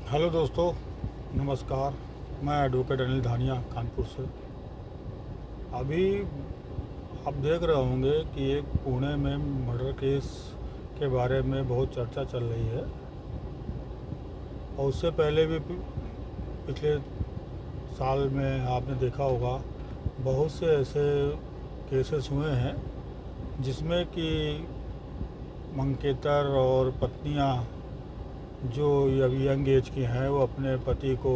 Hello दोस्तों, नमस्कार। मैं एडवोकेट अनिल धानिया कानपुर से। अभी आप देख रहे होंगे कि एक पुणे में मर्डर केस के बारे में बहुत चर्चा चल रही है। और उससे पहले भी पिछले साल में आपने देखा होगा बहुत से ऐसे केसेस हुए हैं जिसमें कि मंगेतर और पत्नियां जो अभी यंग एज की हैं वो अपने पति को,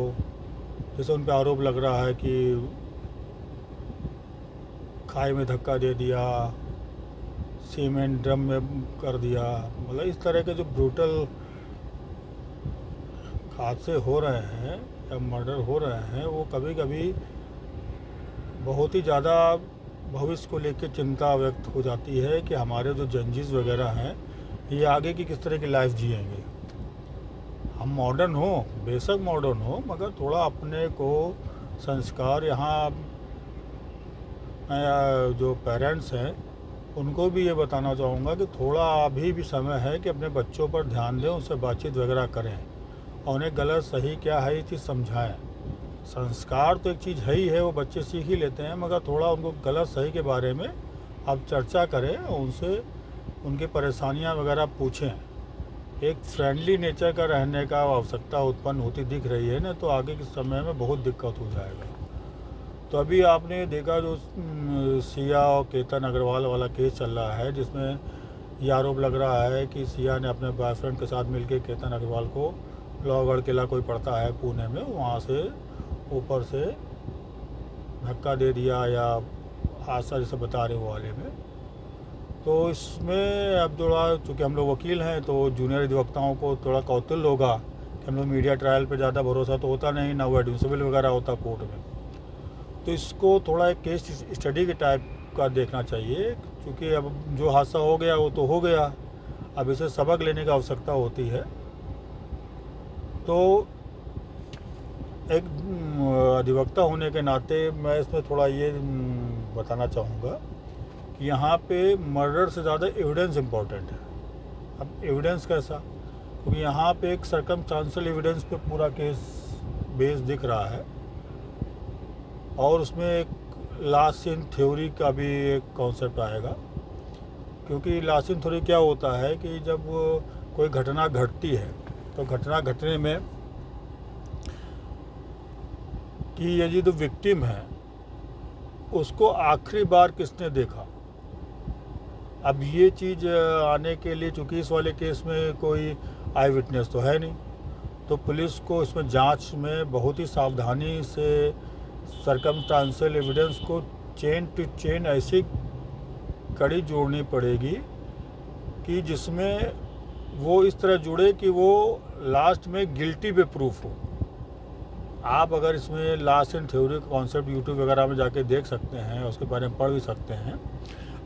जैसे उन पर आरोप लग रहा है कि खाई में धक्का दे दिया, सीमेंट ड्रम में कर दिया, मतलब इस तरह के जो ब्रूटल हादसे हो रहे हैं या मर्डर हो रहे हैं वो कभी कभी बहुत ही ज़्यादा भविष्य को लेकर चिंता व्यक्त हो जाती है कि हमारे जो जंजीज वगैरह हैं ये आगे की किस तरह की लाइफ जिएंगे। हम मॉडर्न हो, बेशक मॉडर्न हो, मगर थोड़ा अपने को संस्कार यहाँ मैं जो पेरेंट्स हैं उनको भी ये बताना चाहूँगा कि थोड़ा अभी भी समय है कि अपने बच्चों पर ध्यान दें, उनसे बातचीत वगैरह करें और उन्हें गलत सही क्या है ये चीज़ समझाएं। संस्कार तो एक चीज़ है ही है, वो बच्चे सीख ही लेते हैं, मगर थोड़ा उनको गलत सही के बारे में आप चर्चा करें और उनसे उनकी परेशानियां वगैरह पूछें। एक फ्रेंडली नेचर का रहने का आवश्यकता उत्पन्न होती दिख रही है ना, तो आगे के समय में बहुत दिक्कत हो जाएगा। तो अभी आपने देखा जो सिया और केतन अग्रवाल वाला केस चल रहा है, जिसमें ये आरोप लग रहा है कि सिया ने अपने बॉयफ्रेंड के साथ मिलकर केतन अग्रवाल को लोहगढ़ किला कोई पड़ता है पुणे में, वहाँ से ऊपर से धक्का दे दिया या हादसा जैसे बता रहे वो वाले में। तो इसमें अब थोड़ा चूँकि हम लोग वकील हैं तो जूनियर अधिवक्ताओं को थोड़ा कौतूहल होगा कि हम लोग मीडिया ट्रायल पे ज़्यादा भरोसा तो होता नहीं, ना वो एडमिसिबल वगैरह होता कोर्ट में। तो इसको थोड़ा एक केस स्टडी के टाइप का देखना चाहिए, क्योंकि अब जो हादसा हो गया वो तो हो गया, अब इसे सबक लेने की आवश्यकता होती है। तो एक अधिवक्ता होने के नाते मैं इसमें थोड़ा ये बताना चाहूँगा कि यहाँ पे मर्डर से ज़्यादा एविडेंस इम्पॉर्टेंट है। अब एविडेंस कैसा, क्योंकि यहाँ पे एक सर्कमस्टांशियल एविडेंस पे पूरा केस बेस दिख रहा है और उसमें एक लास्ट सीन थ्योरी का भी एक कॉन्सेप्ट आएगा। क्योंकि लास्ट सीन थ्योरी क्या होता है कि जब कोई घटना घटती है तो घटना घटने में कि यदि जो विक्टिम है उसको आखिरी बार किसने देखा। अब ये चीज़ आने के लिए, चूँकि इस वाले केस में कोई आई विटनेस तो है नहीं, तो पुलिस को इसमें जांच में बहुत ही सावधानी से सर्कमस्टांशियल एविडेंस को चेन टू चेन ऐसी कड़ी जोड़नी पड़ेगी कि जिसमें वो इस तरह जुड़े कि वो लास्ट में गिल्टी पे प्रूफ हो। आप अगर इसमें लास्ट इन थ्योरी का कॉन्सेप्ट यूट्यूब वगैरह में जाके देख सकते हैं, उसके बारे में पढ़ भी सकते हैं।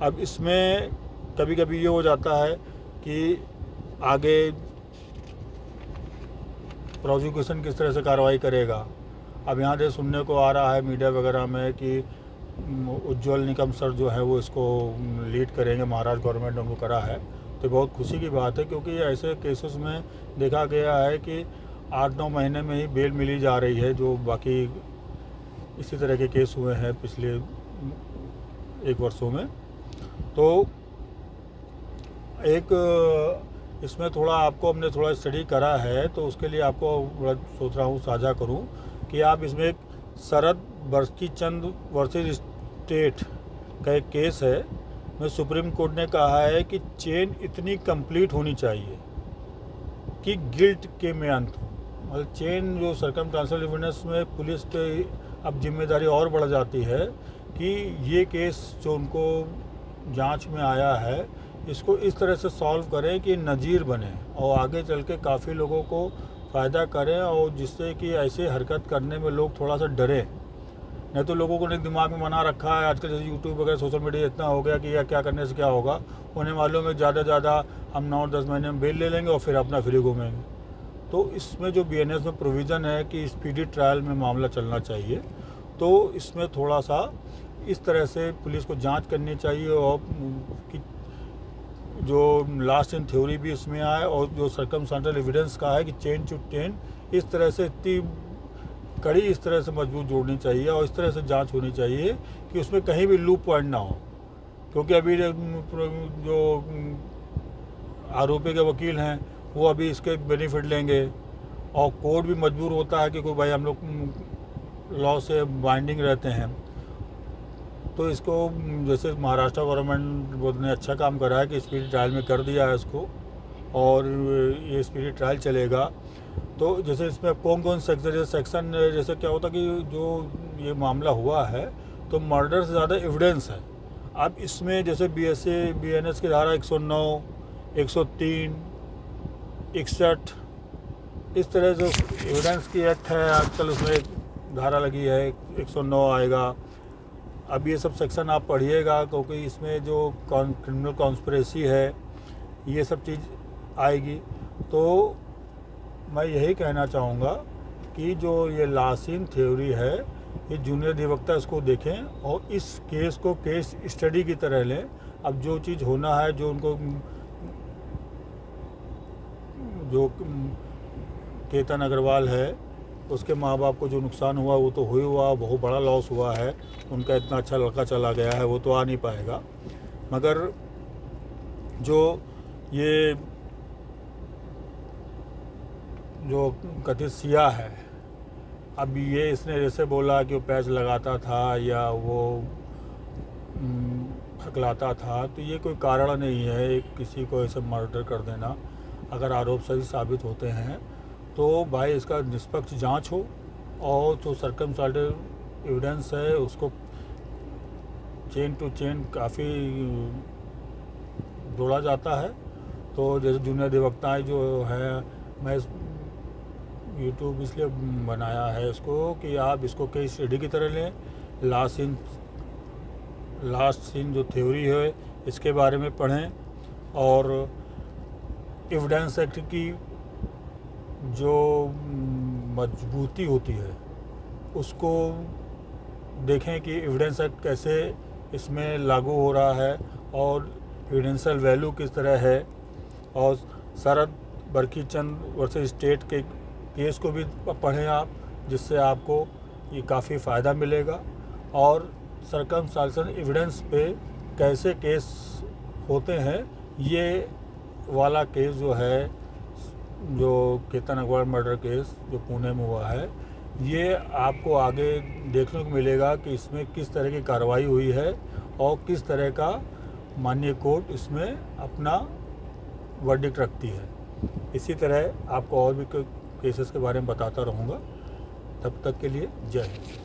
अब इसमें कभी कभी ये हो जाता है कि आगे प्रोसिक्यूशन किस तरह से कार्रवाई करेगा। अब यहाँ से सुनने को आ रहा है मीडिया वगैरह में कि उज्ज्वल निकम सर जो है वो इसको लीड करेंगे, महाराष्ट्र गवर्नमेंट ने उनको करा है, तो बहुत खुशी की बात है। क्योंकि ऐसे केसेस में देखा गया है कि 8-9 महीने में ही बेल मिली जा रही है, जो बाकी इसी तरह के केस हुए हैं पिछले 1 वर्षों में। तो एक इसमें थोड़ा आपको हमने थोड़ा स्टडी करा है, तो उसके लिए आपको बड़ा सोच रहा हूँ साझा करूँ कि आप इसमें एक शरद बरकीचंद वर्सेस स्टेट का एक केस है, में सुप्रीम कोर्ट ने कहा है कि चेन इतनी कंप्लीट होनी चाहिए कि गिल्ट के में अंत हो। मतलब चेन जो सर्कमस्टांशियल एविडेंस में पुलिस पे अब जिम्मेदारी और बढ़ जाती है कि ये केस जो उनको जांच में आया है इसको इस तरह से सॉल्व करें कि नज़ीर बने और आगे चल के काफ़ी लोगों को फ़ायदा करें, और जिससे कि ऐसे हरकत करने में लोग थोड़ा सा डरें। नहीं तो लोगों को ने दिमाग में बना रखा है आजकल, जैसे यूट्यूब वगैरह सोशल मीडिया इतना हो गया कि या क्या करने से क्या होगा, उन्हें मालूम है ज़्यादा से ज़्यादा हम 9-10 महीने में बेल ले लेंगे और फिर अपना फ्री घूमेंगे। तो इसमें जो बीएनएस में प्रोविज़न है कि स्पीडी ट्रायल में मामला चलना चाहिए, तो इसमें थोड़ा सा इस तरह से पुलिस को जांच करनी चाहिए और कि जो लास्ट इन थ्योरी भी इसमें आए और जो सर्कमस्टेंशियल एविडेंस का है कि चेन टू चेन इस तरह से इतनी कड़ी इस तरह से मजबूत जोड़नी चाहिए और इस तरह से जांच होनी चाहिए कि उसमें कहीं भी लूप पॉइंट ना हो। क्योंकि अभी जो आरोपी के वकील हैं वो अभी इसके बेनिफिट लेंगे और कोर्ट भी मजबूर होता है कि कोई भाई हम लोग लॉ से बाइंडिंग रहते हैं। तो इसको जैसे महाराष्ट्र गवर्नमेंट ने अच्छा काम करा है कि स्पीडी ट्रायल में कर दिया है इसको और ये स्पीडी ट्रायल चलेगा। तो जैसे इसमें कौन कौन सेक्शन जैसे क्या होता कि जो ये मामला हुआ है तो मर्डर से ज़्यादा एविडेंस है। अब इसमें जैसे BNS की धारा 109, 103, 61 इस तरह जो एविडेंस की एक्ट है आजकल उसमें धारा लगी है 109 आएगा। अब ये सब सेक्शन आप पढ़िएगा क्योंकि इसमें जो क्रिमिनल कॉन्स्पिरेसी है ये सब चीज़ आएगी। तो मैं यही कहना चाहूँगा कि जो ये लासिन थ्योरी है ये जूनियर अधिवक्ता इसको देखें और इस केस को केस स्टडी की तरह लें। अब जो चीज़ होना है जो उनको जो केतन अग्रवाल है उसके माँ बाप को जो नुकसान हुआ वो तो हुआ, बहुत बड़ा लॉस हुआ है। उनका इतना अच्छा लड़का चला गया है वो तो आ नहीं पाएगा। मगर जो ये जो कथित सिया है अब ये इसने जैसे बोला कि वो पैच लगाता था या वो हकलाता था तो ये कोई कारण नहीं है किसी को ऐसे मर्डर कर देना। अगर आरोप सही साबित होते हैं तो भाई इसका निष्पक्ष जांच हो और जो सर्कमस्टेंशियल एविडेंस है उसको चेन टू चेन काफ़ी जोड़ा जाता है। तो जैसे जूनियर अधिवक्ताएँ जो है मैं यूट्यूब इसलिए बनाया है इसको कि आप इसको केस स्टडी की तरह लें। लास्ट सीन जो थ्योरी है इसके बारे में पढ़ें और एविडेंस एक्ट की जो मजबूती होती है उसको देखें कि एविडेंस एक्ट कैसे इसमें लागू हो रहा है और एविडेंशियल वैल्यू किस तरह है। और शरद बरकीचंद वर्सेस स्टेट के केस को भी पढ़ें आप जिससे आपको ये काफ़ी फ़ायदा मिलेगा। और सर्कमस्टेंशियल एविडेंस पे कैसे केस होते हैं ये वाला केस जो है जो केतन अग्रवाल मर्डर केस जो पुणे में हुआ है ये आपको आगे देखने को मिलेगा कि इसमें किस तरह की कार्रवाई हुई है और किस तरह का माननीय कोर्ट इसमें अपना वर्डिक्ट रखती है। इसी तरह आपको और भी केसेस के बारे में बताता रहूँगा। तब तक के लिए जय हिंद।